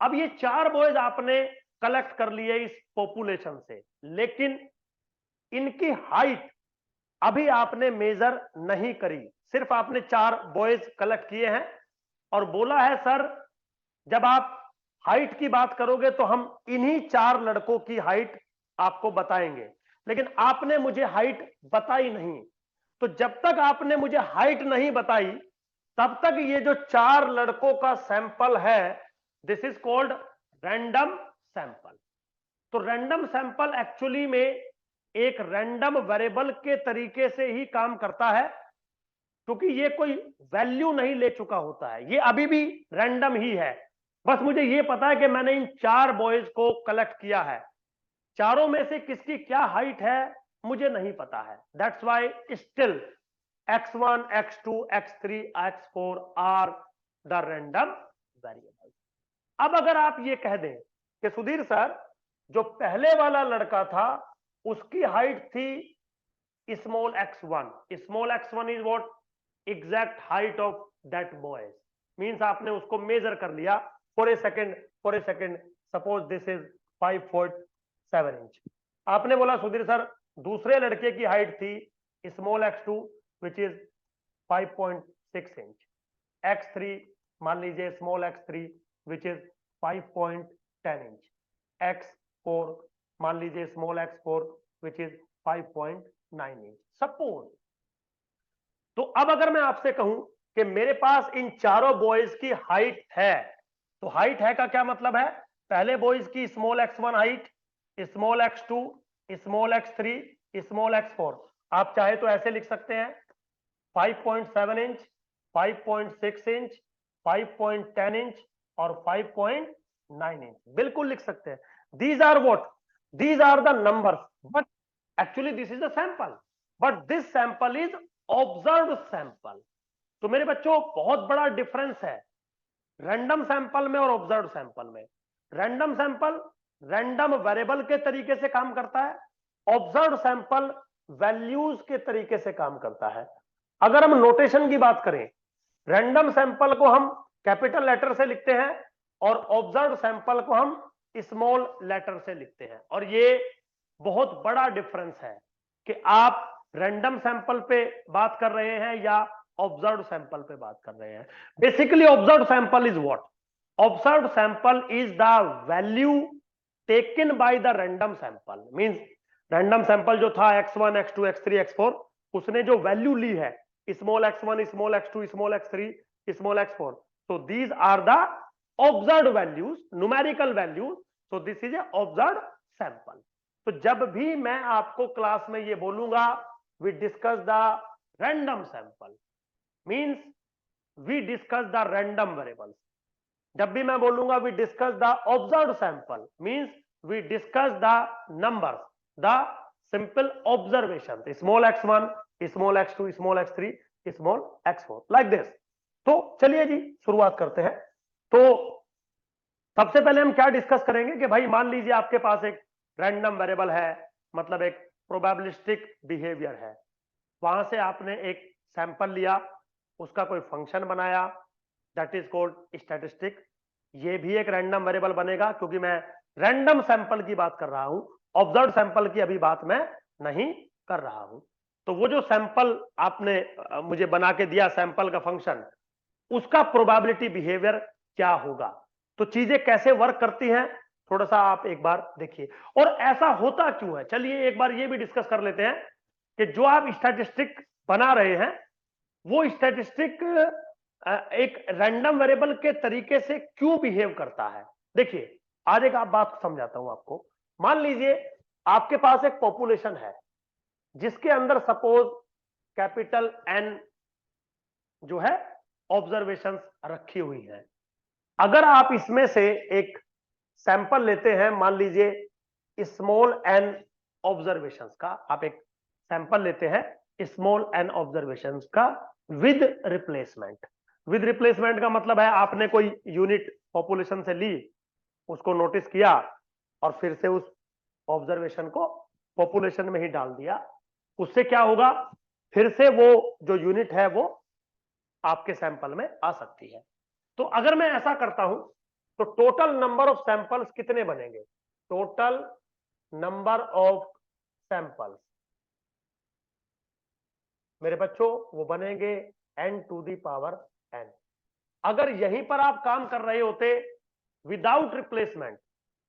अब ये 4 बॉयज आपने कलेक्ट कर लिए इस पॉपुलेशन से, लेकिन इनकी हाइट अभी आपने मेजर नहीं करी। सिर्फ आपने 4 बॉयज कलेक्ट किए हैं और बोला है सर जब आप हाइट की बात करोगे तो हम इन्हीं 4 लड़कों की हाइट आपको बताएंगे, लेकिन आपने मुझे हाइट बताई नहीं। तो जब तक आपने मुझे हाइट नहीं बताई तब तक ये जो 4 लड़कों का सैंपल है this is called random sample. तो रैंडम सैंपल एक्चुअली में एक रैंडम वेरिएबल के तरीके से ही काम करता है, क्योंकि ये कोई वैल्यू नहीं ले चुका होता है, ये अभी भी रैंडम ही है। बस मुझे ये पता है कि मैंने इन 4 बॉयज को कलेक्ट किया है, चारों में से किसकी क्या हाइट है मुझे नहीं पता है। That's why still X1, X2, X3, X4 are the random variable. अब अगर आप ये कह दें कि सुधीर सर जो पहले वाला लड़का था उसकी हाइट थी small x1, small x1 is what exact height of that boy, means आपने उसको मेजर कर लिया for a second suppose this is 5.7 inch. आपने बोला सुधीर सर दूसरे लड़के की हाइट थी small x2 which is 5.6 inch, x3 मान लीजिए small x3 which is 5.10 inch, x4 मान लीजिए small x4 which is 5.9 inch suppose. तो अब अगर मैं आपसे कहूं कि मेरे पास इन चारों बॉयज की हाइट है, तो हाइट है का क्या मतलब है? पहले बॉयज की small x1 height, small x2, small x3, small x4। आप चाहे तो ऐसे लिख सकते हैं 5.7 इंच, 5.6 इंच, 5.10 इंच और 5.9 इंच, बिल्कुल लिख सकते हैं। These are what, these are the numbers, but actually this is the sample, but this sample is observed sample. तो मेरे बच्चों बहुत बड़ा डिफरेंस है रैंडम सैंपल में और ऑब्जर्व सैंपल में। रैंडम सैंपल रैंडम वेरिएबल के तरीके से काम करता है, ऑब्जर्व सैंपल वैल्यूज के तरीके से काम करता है। अगर हम नोटेशन की बात करें, रैंडम सैंपल को हम कैपिटल लेटर से लिखते हैं और ऑब्जर्व सैंपल को हम स्मॉल लेटर से लिखते हैं, और ये बहुत बड़ा डिफरेंस है कि आप रैंडम सैंपल पे बात कर रहे हैं या ऑब्जर्व सैंपल पे बात कर रहे हैं। Basically observe sample is what? Observe sample is the value taken by the random sample. Means random sample जो था x1, x2, x3, x4, उसने जो वैल्यू ली है small x1, small x2, small x3, small x4, so these are the observed values, numerical values, so this is a observed sample। तो जब भी मैं आपको क्लास में ये बोलूंगा we discuss the random sample means we discuss the random variables। जब भी मैं बोलूंगा we discuss the observed sample means we discuss the numbers, the simple observation, small x1, small x2, small x3, small x4 like this। तो चलिए जी शुरुआत करते हैं। तो सबसे पहले हम क्या डिस्कस करेंगे कि भाई मान लीजिए आपके पास एक रैंडम वेरिएबल है, मतलब एक प्रोबेबिलिस्टिक बिहेवियर है। वहां से आपने एक सैंपल लिया, उसका कोई फंक्शन बनाया, दैट इज कॉल्ड स्टैटिस्टिक। ये भी एक रैंडम वेरिएबल बनेगा, क्योंकि मैं रैंडम सैंपल की बात कर रहा हूं, ऑब्जर्व सैंपल की अभी बात मैं नहीं कर रहा हूं। तो वो जो सैंपल आपने मुझे बना के दिया, सैंपल का फंक्शन, उसका प्रोबेबिलिटी बिहेवियर क्या होगा। तो चीजें कैसे वर्क करती हैं, थोड़ा सा आप एक बार देखिए। और ऐसा होता क्यों है, चलिए एक बार ये भी डिस्कस कर लेते हैं कि जो आप स्टैटिस्टिक बना रहे हैं, वो स्टैटिस्टिक एक रैंडम वेरिएबल के तरीके से क्यों बिहेव करता है। देखिए, आज एक आप बात समझाता हूं आपको। मान लीजिए आपके पास एक पॉपुलेशन है, जिसके अंदर सपोज कैपिटल एन जो है ऑब्जर्वेशंस रखी हुई है। अगर आप इसमें से एक सैंपल लेते हैं, मान लीजिए स्मॉल एन ऑब्जर्वेशंस का, आप एक सैंपल लेते हैं स्मॉल एन ऑब्जर्वेशंस का विद रिप्लेसमेंट। विद रिप्लेसमेंट का मतलब है आपने कोई यूनिट पॉपुलेशन से ली, उसको नोटिस किया और फिर से उस ऑब्जर्वेशन को पॉपुलेशन में ही डाल दिया। उससे क्या होगा, फिर से वो जो यूनिट है वो आपके सैंपल में आ सकती है। तो अगर मैं ऐसा करता हूं तो टोटल नंबर ऑफ सैंपल्स कितने बनेंगे, टोटल नंबर ऑफ सैंपल्स मेरे बच्चों वो बनेंगे n to the power n। अगर यहीं पर आप काम कर रहे होते विदाउट रिप्लेसमेंट,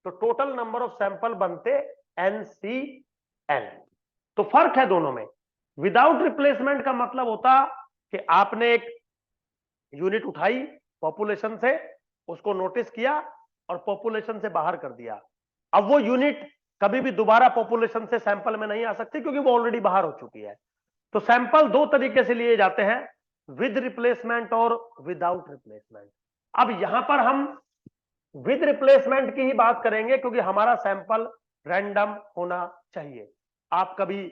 तो टोटल नंबर ऑफ सैंपल बनते NCN। तो फर्क है दोनों में। विदाउट रिप्लेसमेंट का मतलब होता कि आपने एक यूनिट उठाई पॉपुलेशन से, उसको नोटिस किया और पॉपुलेशन से बाहर कर दिया। अब वो यूनिट कभी भी दोबारा पॉपुलेशन से सैंपल में नहीं आ सकती, क्योंकि वो ऑलरेडी बाहर हो चुकी है। तो सैंपल दो तरीके से लिए जाते हैं, विद रिप्लेसमेंट और विदाउट रिप्लेसमेंट। अब यहां पर हम विद रिप्लेसमेंट की ही बात करेंगे, क्योंकि हमारा सैंपल रैंडम होना चाहिए। आप कभी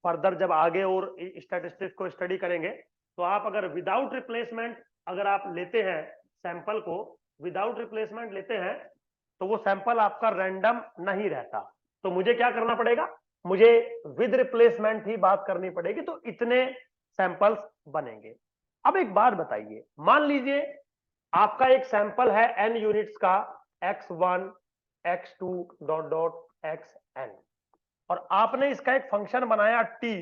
फर्दर जब आगे और स्टैटिस्टिक्स को स्टडी करेंगे, तो आप अगर विदाउट रिप्लेसमेंट अगर आप लेते हैं सैंपल को, विदाउट रिप्लेसमेंट लेते हैं, तो वो सैंपल आपका रैंडम नहीं रहता। तो मुझे क्या करना पड़ेगा, मुझे विद रिप्लेसमेंट ही बात करनी पड़ेगी, तो इतने सैंपल्स बनेंगे। अब एक बात बताइए, मान लीजिए आपका एक सैंपल है n यूनिट्स का, x1 x2 dot dot xn, और आपने इसका एक फंक्शन बनाया t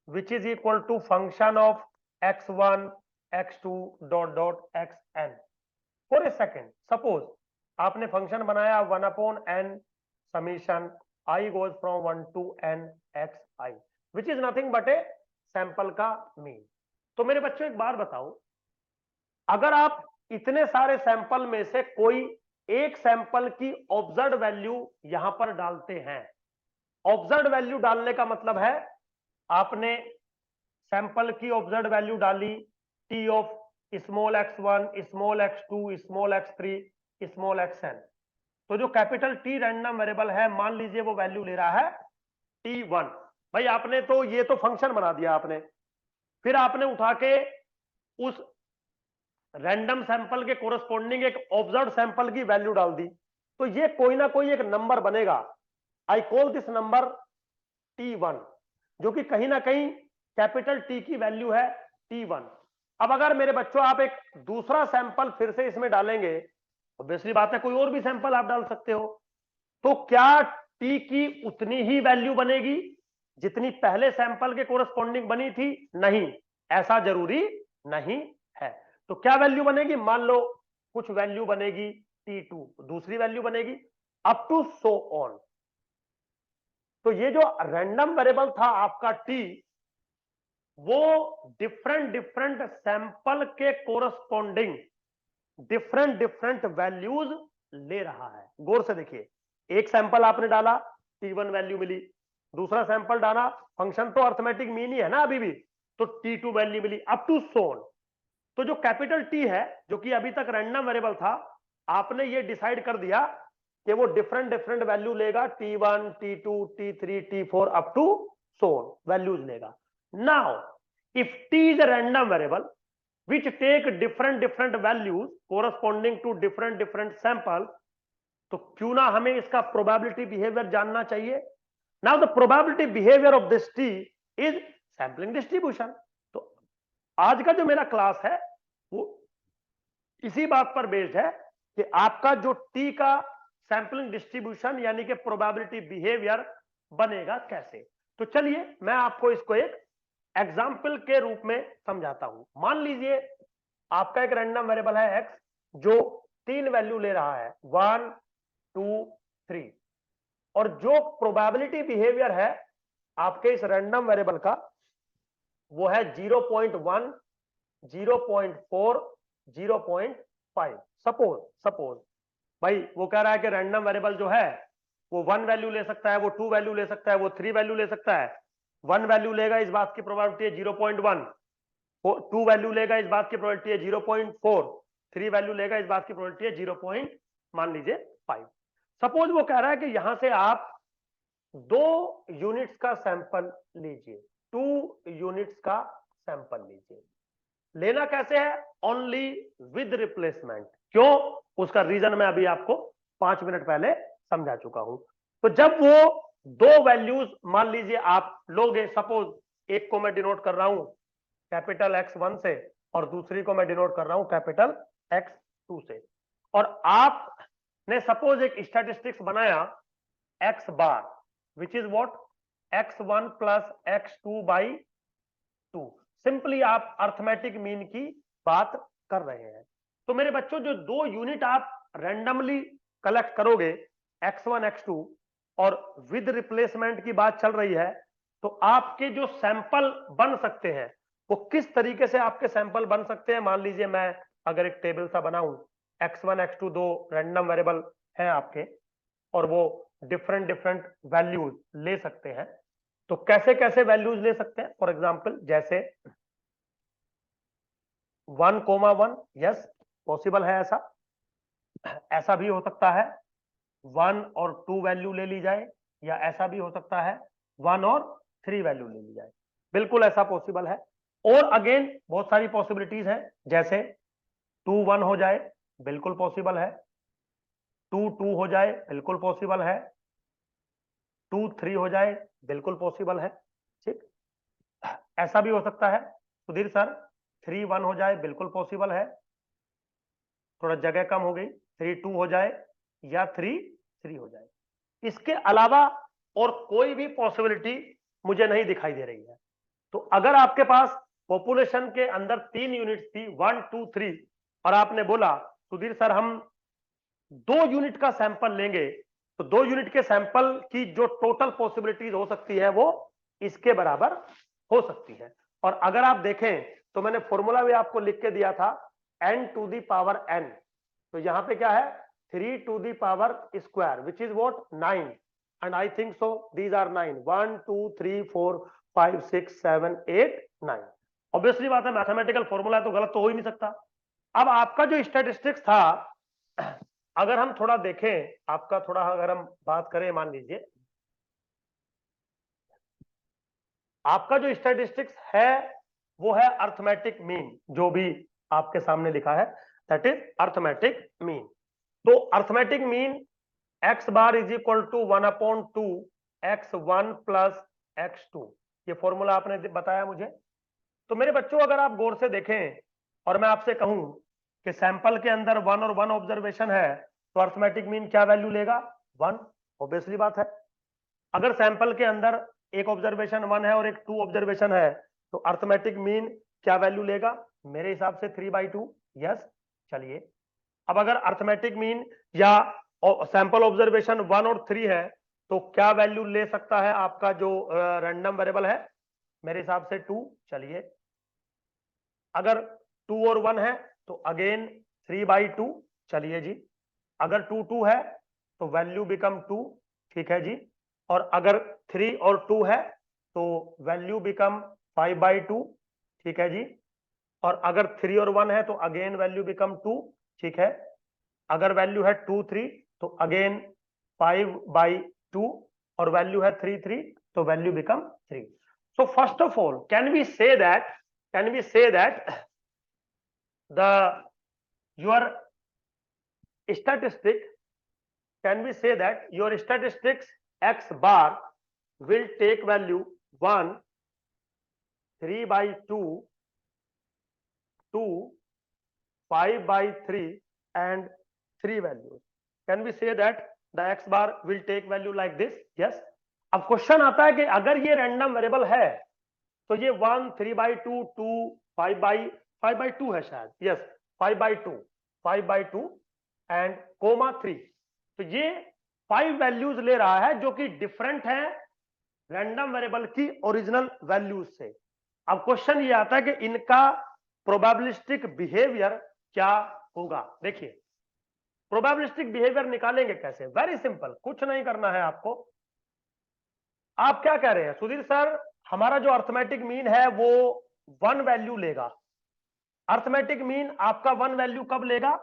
which is equal to function of x1 x2 dot dot xn for a second. Suppose आपने फंक्शन बनाया 1/n summation i goes from 1 to n xi which is nothing but a sample का mean. तो मेरे बच्चों एक बार बताओ, अगर आप इतने सारे सैंपल में से कोई एक सैंपल की ऑब्जर्व वैल्यू यहां पर डालते हैं, ऑब्जर्व वैल्यू डालने का मतलब है आपने सैंपल की ऑब्जर्व वैल्यू डाली T of small x1 small x2 small x3 small xn। तो जो कैपिटल टी रैंडम वेरिएबल है, मान लीजिए वो वैल्यू ले रहा है t1। भाई आपने तो ये तो फंक्शन बना दिया आपने, फिर आपने उठा के उस रैंडम सैंपल के कोरस्पॉन्डिंग एक ऑब्जर्व सैंपल की वैल्यू डाल दी, तो ये कोई ना कोई एक नंबर बनेगा। I call this number t1, जो कि कहीं ना कहीं कैपिटल टी की वैल्यू है t1। अब अगर मेरे बच्चों आप एक दूसरा सैंपल फिर से इसमें डालेंगे, ऑब्वियसली बात है कोई और भी सैंपल आप डाल सकते हो, तो क्या टी की उतनी ही वैल्यू बनेगी जितनी पहले सैंपल के कोरस्पॉन्डिंग बनी थी? नहीं, ऐसा जरूरी नहीं है। तो क्या वैल्यू बनेगी, मान लो कुछ वैल्यू बनेगी t2, दूसरी वैल्यू बनेगी अप टू सो ऑन। तो ये जो रैंडम वेरिएबल था आपका t, वो डिफरेंट डिफरेंट सैंपल के कोरस्पॉन्डिंग डिफरेंट डिफरेंट वैल्यूज ले रहा है। गौर से देखिए, एक सैंपल आपने डाला t1 वैल्यू मिली, दूसरा सैंपल डाला, फंक्शन तो अर्थमेटिक मीन ही है ना अभी भी, तो t2 वैल्यू मिली अप टू सो ऑन। तो जो कैपिटल टी है, जो कि अभी तक रैंडम वेरिएबल था, आपने ये डिसाइड कर दिया कि वो डिफरेंट डिफरेंट वैल्यू लेगा, t1 t2 t3 t4 up to so on values लेगा। Now if t is a random variable which take different values corresponding to different samples, तो क्यों ना हमें इसका प्रोबेबिलिटी बिहेवियर जानना चाहिए। Now the probability behaviour of this T is sampling distribution. तो आज का जो मेरा क्लास है वो इसी बात पर बेस्ड है कि आपका जो टी का सैंपलिंग डिस्ट्रीब्यूशन यानी कि प्रोबेबिलिटी बिहेवियर बनेगा कैसे। तो चलिए मैं आपको इसको एक एग्जाम्पल के रूप में समझाता हूं। मान लीजिए आपका एक रैंडम वेरिएबल है एक्स जो 3 वैल्यू ले रहा है 1 2 3 और जो प्रोबेबिलिटी बिहेवियर है आपके इस रैंडम वेरिएबल का वो है 0.1 0.4 0.5। सपोज भाई वो कह रहा है कि रैंडम वेरिएबल जो है वो 1 वैल्यू ले सकता है, वो 2 वैल्यू ले सकता है, वो 3 वैल्यू ले सकता है। 1 वैल्यू लेगा इस बात की प्रोबेबिलिटी है 0.1, 2 वैल्यू लेगा इस बात की प्रोबेबिलिटी है 0.4, 3 वैल्यू लेगा इस बात की प्रोबेबिलिटी है 0. मान लीजिए 5। सपोज वो कह रहा है कि यहां से आप 2 यूनिट्स का सैंपल लीजिए, 2 यूनिट्स का सैंपल लीजिए। लेना कैसे है? Only with replacement. क्यों? उसका रीजन मैं अभी आपको 5 मिनट पहले समझा चुका हूं। तो जब वो 2 वैल्यूज मान लीजिए आप लोगे, सपोज एक को मैं डिनोट कर रहा हूं कैपिटल X1 से और दूसरी को मैं डिनोट कर रहा हूं कैपिटल X2 से, और आपने सपोज एक स्टैटिस्टिक्स बनाया x bar which is what x1 plus x2 by 2। Simply आप अर्थमेटिक मीन की बात कर रहे हैं। तो मेरे बच्चों जो 2 यूनिट आप रैंडमली कलेक्ट करोगे x1 x2 और विद रिप्लेसमेंट की बात चल रही है, तो आपके जो सैंपल बन सकते हैं वो किस तरीके से आपके सैंपल बन सकते हैं। मान लीजिए मैं अगर एक टेबल सा बनाऊं, x1 x2 2 रैंडम वेरिएबल हैं आपके और वो डिफरेंट वैल्यूज ले सकते हैं। तो कैसे कैसे वैल्यूज ले सकते हैं? फॉर एग्जाम्पल जैसे 1,1, यस पॉसिबल है ऐसा। ऐसा भी हो सकता है 1 और 2 वैल्यू ले ली जाए, या ऐसा भी हो सकता है 1 और 3 वैल्यू ले ली जाए। बिल्कुल ऐसा पॉसिबल है। और अगेन बहुत सारी पॉसिबिलिटीज हैं, जैसे 2 1 हो जाए, बिल्कुल पॉसिबल है। 2 2 हो जाए, बिल्कुल पॉसिबल है। 2 3 हो जाए, बिल्कुल पॉसिबल है। ठीक, ऐसा भी हो सकता है सुधीर सर 3 1 हो जाए, बिल्कुल पॉसिबल है। थोड़ा जगह कम हो गई, 3 2 हो जाए या 3 3 हो जाए। इसके अलावा और कोई भी पॉसिबिलिटी मुझे नहीं दिखाई दे रही है। तो अगर आपके पास पॉपुलेशन के अंदर 3 यूनिट्स थी 1 2 3 और आपने बोला सुधीर सर हम 2 यूनिट का सैंपल लेंगे, तो 2 यूनिट के सैंपल की जो टोटल पॉसिबिलिटीज हो सकती है वो इसके बराबर हो सकती है। और अगर आप देखें तो मैंने फॉर्मूला भी आपको लिख के दिया था n to the power n। तो यहां पे क्या है 3 to the power square which is what 9, and I think so these are 9 1 2 3 4 5 6 7 8 9। Obviously बात है मैथमेटिकल फॉर्मूला है तो गलत तो हो ही नहीं सकता। अब आपका जो स्टैटिस्टिक्स था, अगर हम थोड़ा देखें आपका, थोड़ा अगर हम बात करें, मान लीजिए आपका जो स्टैटिस्टिक्स है वो है अर्थमेटिक मीन, जो भी आपके सामने लिखा है दैट इज अर्थमेटिक मीन। तो arithmetic mean x bar is equal to 1/2 x1 plus x2, ये फॉर्मूला आपने बताया मुझे। तो मेरे बच्चों अगर आप गौर से देखें और मैं आपसे कहूं कि सैंपल के अंदर 1 और 1 ऑब्जर्वेशन है, तो अर्थमेटिक मीन क्या वैल्यू लेगा 1, ऑब्वियसली बात है। अगर सैंपल के अंदर एक ऑब्जर्वेशन 1 है और एक 2 ऑब्जर्वेशन है, तो अर्थमेटिक मीन क्या वैल्यू लेगा? मेरे हिसाब से 3/2। यस, चलिए अब अगर अर्थमेटिक मीन या सैंपल ऑब्जर्वेशन 1 और 3 है तो क्या वैल्यू ले सकता है आपका जो रैंडम वेरिएबल है? मेरे हिसाब से 2। चलिए अगर 2 और 1 है तो अगेन 3/2। चलिए जी, अगर 2 2 है तो वैल्यू बिकम 2, ठीक है जी। और अगर 3 और 2 है तो वैल्यू बिकम 5/2, ठीक है जी। और अगर 3 और 1 है तो अगेन वैल्यू बिकम 2, ठीक है। अगर वैल्यू है 2 3 तो अगेन 5/2 और वैल्यू है 3 3 तो value become 3। So first of all can we say that the your statistic can we say that your statistics x bar will take value 1, 3 by 2, 2, 5 by 3 and 3 values. Can we say that the x bar will take value like this? Yes. अब question आता है कि अगर ये random variable है तो ये 1, 3 by 2, 2, 5 by 2 है शायद. Yes, 5 by 2 and comma 3. तो ये 5 वैल्यूज ले रहा है जो कि डिफरेंट है रैंडम वेरिएबल की ओरिजिनल वैल्यूज से. अब क्वेश्चन ये आता है कि इनका प्रोबेबिलिस्टिक बिहेवियर क्या होगा. देखिए, प्रोबेबिलिस्टिक बिहेवियर निकालेंगे कैसे? वेरी सिंपल, कुछ नहीं करना है आपको. आप क्या कह रहे हैं सुधीर सर, हमारा जो अर्थमेटिक मीन है वो 1 वैल्यू लेगा. अर्थमेटिक मीन आपका 1 वैल्यू कब लेगा?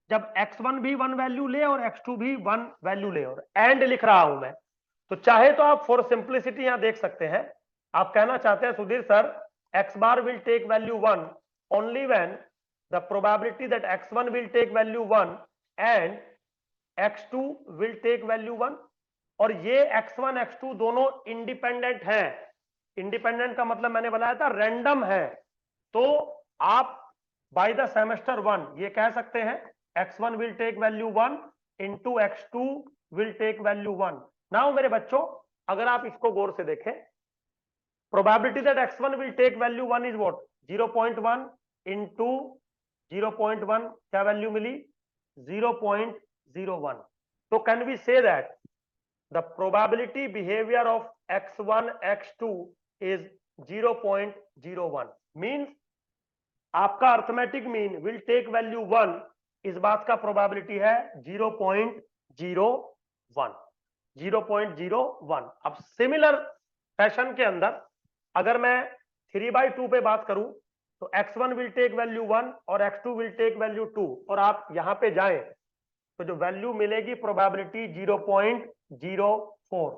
जब x1 भी 1 वैल्यू ले और x2 भी 1 वैल्यू ले. और एंड लिख रहा हूं मैं, तो चाहे तो आप फॉर सिंप्लिसिटी यहां देख सकते हैं. आप कहना चाहते हैं Sudhir sir x bar will take value 1 only when the probability that x1 will take value 1 and x2 will take value 1. और ये x1 x2 दोनों इंडिपेंडेंट हैं. इंडिपेंडेंट का मतलब मैंने बताया था रैंडम है. तो आप बाय द सेमेस्टर 1 ये कह सकते हैं x1 will take value 1 into x2 will take value 1. Now मेरे बच्चों, अगर आप इसको गौर से देखें, probability that x1 will take value 1 is what? 0.1 into 0.1, क्या वैल्यू मिली? 0.01. तो can we say that the probability behavior of x1 x2 is 0.01. means आपका arithmetic mean will take value 1, इस बात का प्रोबेबिलिटी है 0.01. 0.01. अब सिमिलर फैशन के अंदर अगर मैं 3 by 2 पे बात करूं तो x1 विल टेक वैल्यू 1 और x2 विल टेक वैल्यू 2, और आप यहां पे जाएं तो जो वैल्यू मिलेगी प्रोबेबिलिटी 0.04.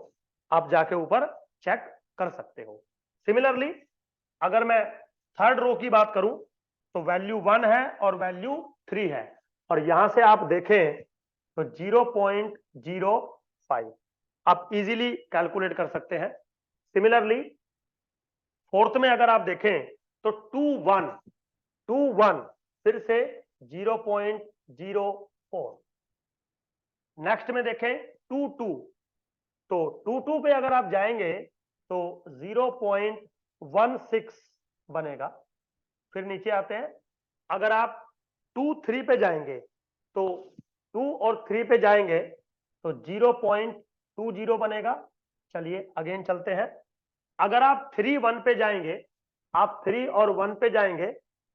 आप जाके ऊपर चेक कर सकते हो. सिमिलरली अगर मैं थर्ड रो की बात करूं तो वैल्यू 1 है और वैल्यू 3 है, और यहां से आप देखें तो 0.05 आप इजीली कैलकुलेट कर सकते हैं. सिमिलरली फोर्थ में अगर आप देखें तो 2 1 फिर से 0.04. नेक्स्ट में देखें 2 2, तो 2 2 पे अगर आप जाएंगे तो 0.16 बनेगा. फिर नीचे आते हैं, अगर आप 2 3 पे जाएंगे तो 2 और 3 पे जाएंगे तो 0.20 बनेगा. चलिए अगेन चलते हैं. अगर आप 3 1 पे जाएंगे, आप 3 और 1 पे जाएंगे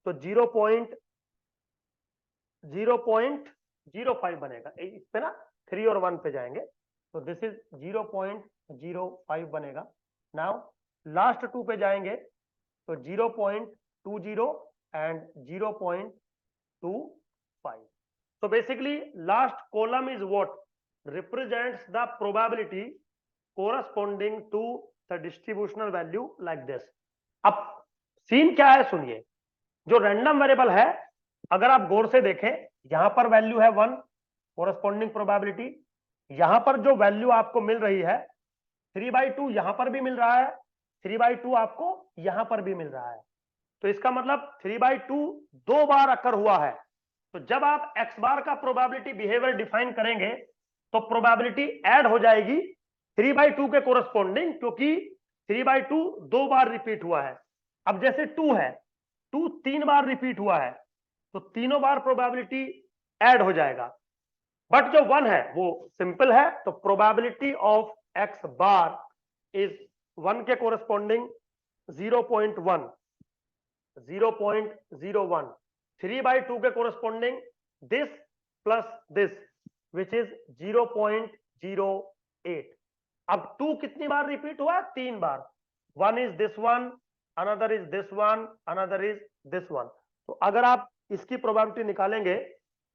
तो 0.05 बनेगा. इस पे ना 3 और 1 पे जाएंगे तो दिस इज 0.05 बनेगा. नाउ लास्ट 2 पे जाएंगे तो 0.20 and 0.25. so basically last column is what represents the probability corresponding to the distributional value like this. अब सीन क्या है सुनिए. जो रैंडम वेरिएबल है, अगर आप गौर से देखें, यहां पर वैल्यू है 1 कोरस्पॉन्डिंग प्रोबेबिलिटी. यहां पर जो वैल्यू आपको मिल रही है 3 by 2 यहां पर भी मिल रहा है, 3 by 2 आपको यहां पर भी मिल रहा है. तो इसका मतलब 3 by 2 दो बार अकर हुआ है. तो जब आप x बार का प्रोबेबिलिटी बिहेवियर डिफाइन करेंगे तो प्रोबेबिलिटी ऐड हो जाएगी 3 by 2 के कोरस्पॉन्डिंग, क्योंकि 3 by 2 दो बार रिपीट हुआ है. अब जैसे 2 है, 2 3 बार रिपीट हुआ है तो तीनों बार प्रोबेबिलिटी ऐड हो जाएगा. बट जो 1 है वो सिंपल है, तो probability of x bar is 1 के कोरस्पॉन्डिंग 0.1, 0.01, 3 by 2 के corresponding this plus this which is 0.08. अब 2 कितनी बार रिपीट हुआ? 3 बार. 1 is this one, another is this one, another is this one. तो अगर आप इसकी प्रोबेबिलिटी निकालेंगे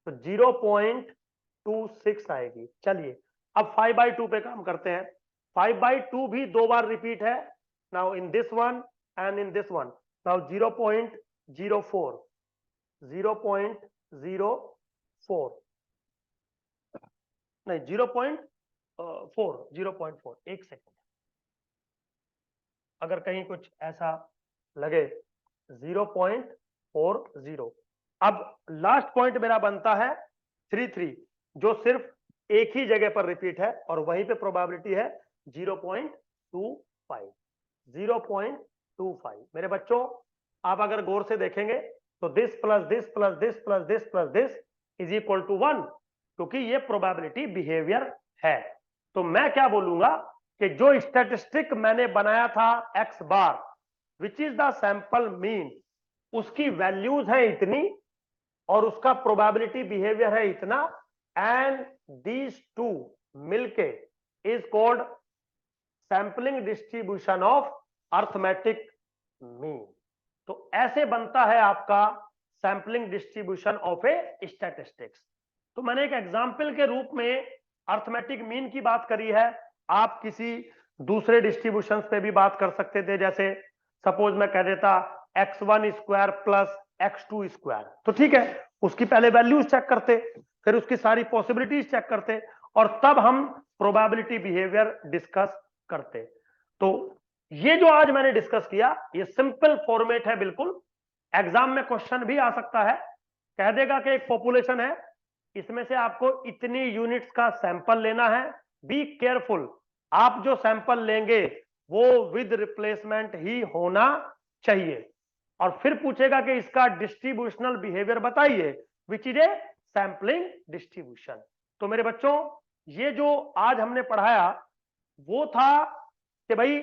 तो 0.26 आएगी. चलिए अब 5 by 2 पे काम करते हैं. 5 by 2 भी दो बार रिपीट है. Now in this one and in this one. Now 0.04, 0.04. नहीं 0.4 एक सेकेंड, अगर कहीं कुछ ऐसा लगे 0.40। अब लास्ट पॉइंट मेरा बनता है 33 जो सिर्फ एक ही जगह पर रिपीट है और वहीं पे प्रोबेबिलिटी है 0.25। 0.25 मेरे बच्चों, आप अगर गौर से देखेंगे तो this plus this plus this plus this plus this is equal to 1, क्योंकि ये प्रोबेबिलिटी बिहेवियर है। तो मैं क्या बोलूंगा कि जो स्टैटिस्टिक मैंने बनाया था x bar which is the sample mean, उसकी वैल्यूज है इतनी और उसका प्रोबेबिलिटी बिहेवियर है इतना, एंड दीज टू मिलके is called sampling distribution of arithmetic mean. तो ऐसे बनता है आपका sampling distribution of a statistics. तो मैंने एक एग्जाम्पल के रूप में अर्थमेटिक मीन की बात करी है, आप किसी दूसरे डिस्ट्रीब्यूशन पे भी बात कर सकते थे, जैसे सपोज मैं कह देता x1 square plus x2 square, तो ठीक है, उसकी पहले वैल्यूज चेक करते, फिर उसकी सारी पॉसिबिलिटीज चेक करते और तब हम प्रोबेबिलिटी बिहेवियर डिस्कस करते। तो ये जो आज मैंने डिस्कस किया ये सिंपल फॉर्मेट है बिल्कुल, एग्जाम में क्वेश्चन भी आ सकता है, कह देगा कि एक पॉपुलेशन है, इसमें से आपको इतनी यूनिट्स का सैंपल लेना है, बी केयरफुल, आप जो सैंपल लेंगे वो विद रिप्लेसमेंट ही होना चाहिए, और फिर पूछेगा कि इसका डिस्ट्रीब्यूशनल बिहेवियर बताइए which is a sampling distribution. तो मेरे बच्चों, ये जो आज हमने पढ़ाया वो था कि भाई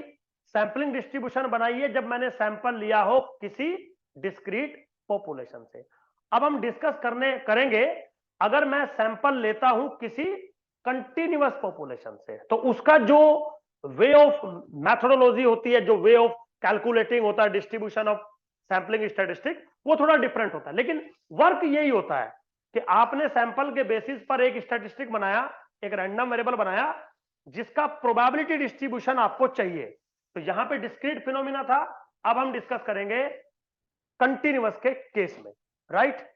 सैंपलिंग डिस्ट्रीब्यूशन बनाइए जब मैंने सैंपल लिया हो किसी डिस्क्रीट पॉपुलेशन से। अब हम डिस्कस करेंगे अगर मैं सैंपल लेता हूं किसी कंटिन्यूअस पॉपुलेशन से, तो उसका जो वे ऑफ मैथोडोलॉजी होती है, जो वे ऑफ कैलकुलेटिंग होता है डिस्ट्रीब्यूशन ऑफ सैंपलिंग स्टैटिस्टिक, वो थोड़ा डिफरेंट होता है, लेकिन वर्क यही होता है कि आपने सैंपल के बेसिस पर एक स्टैटिस्टिक बनाया, एक रैंडम वेरिएबल बनाया जिसका प्रोबेबिलिटी डिस्ट्रीब्यूशन आपको चाहिए। तो यहां पे डिस्क्रीट फिनोमिना था, अब हम डिस्कस करेंगे कंटिन्यूअस के केस में, राइट।